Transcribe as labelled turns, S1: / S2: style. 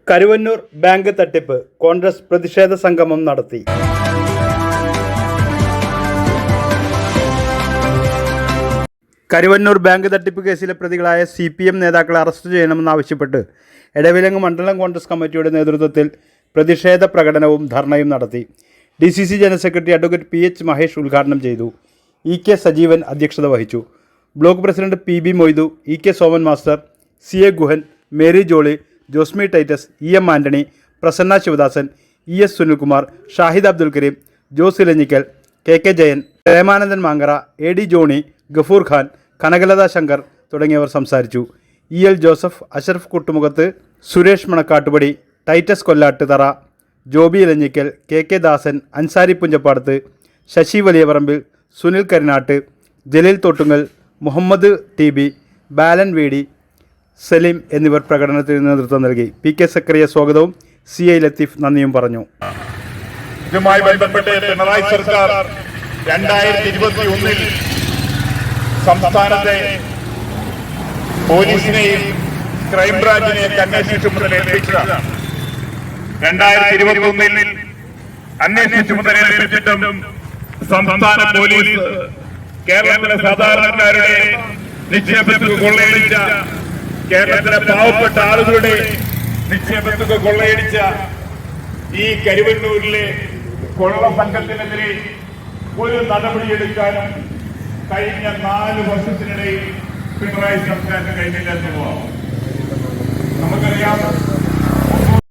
S1: Karuvannur bank തട്ടിപ്പ് കോൺഗ്രസ് പ്രതിഷേധ സംഗമം നടത്തി. കരുവന്നൂർ ബാങ്ക് തട്ടിപ്പ് കേസിലെ പ്രതികളായ CPM നേതാക്കളെ അറസ്റ്റ് ചെയ്യണമെന്നാവശ്യപ്പെട്ട് എടവിലങ്ങ് മണ്ഡലം കോൺഗ്രസ് കമ്മിറ്റിയുടെ നേതൃത്വത്തിൽ പ്രതിഷേധ പ്രകടനവും ധർണയും നടത്തി. DCC general secretary advocate PH Mahesh ഉദ്ഘാടനം ചെയ്തു. EK സജീവൻ അധ്യക്ഷത വഹിച്ചു. Block president PB Moidu, EK Soman master, CA Guhan, Mary Jolly, Josmi Titus, EM Antony, Prasanna Sivadasan, ES Sunilkumar, Shahid Abdul Kareem, Jose Elanjikkal, KK Jayan, Premanandan Mankara, AD Johny, Gafoor Khan, Kanakalatha Shankar തുടങ്ങിയവർ സംസാരിച്ചു. EL ജോസഫ്, അഷറഫ് കുട്ടുമുഖത്ത്, സുരേഷ് മണക്കാട്ടുപടി, ടൈറ്റസ് കൊല്ലാട്ട് തറ, ജോബി ഇലഞ്ഞിക്കൽ, KK ദാസൻ, അൻസാരി പുഞ്ചപ്പാടത്ത്, ശശി വലിയപറമ്പിൽ, സുനിൽ കരിനാട്ട്, ജലീൽ തോട്ടുങ്ങൽ, മുഹമ്മദ് TB, ബാലൻ വീടി, സലീം എന്നിവർ പ്രകടനത്തിന് നേതൃത്വം നൽകി. PK സക്കറിയ സ്വാഗതവും CI ലത്തീഫ് നന്ദിയും പറഞ്ഞു.
S2: ഇതുമായി ബന്ധപ്പെട്ട് പിണറായി സർക്കാർ 2021 സംസ്ഥാനത്തെ പോലീസിനെയും ക്രൈംബ്രാഞ്ചിനെയും അന്വേഷണ ചുമതല ഏൽപ്പിച്ചതാണ്. 2021 അന്വേഷണ ചുമതല ഏൽപ്പിച്ചിട്ടും സംസ്ഥാന പോലീസ് കേരളത്തിലെ സാധാരണക്കാരുടെ നിക്ഷേപത്തുക കൊള്ളയടിച്ച, കേരളത്തിലെ പാവപ്പെട്ട ആളുകളുടെ നിക്ഷേപത്തുക കൊള്ളയടിച്ച ഈ കരുവന്നൂരിലെ കൊള്ള സംഘത്തിനെതിരെ ഒരു നടപടിയെടുക്കാനും കഴിഞ്ഞ 4 വർഷത്തിനിടയിൽ പിണറായി സർക്കാരിന് കഴിഞ്ഞില്ല എന്നുള്ളതാണ്. നമുക്കറിയാം,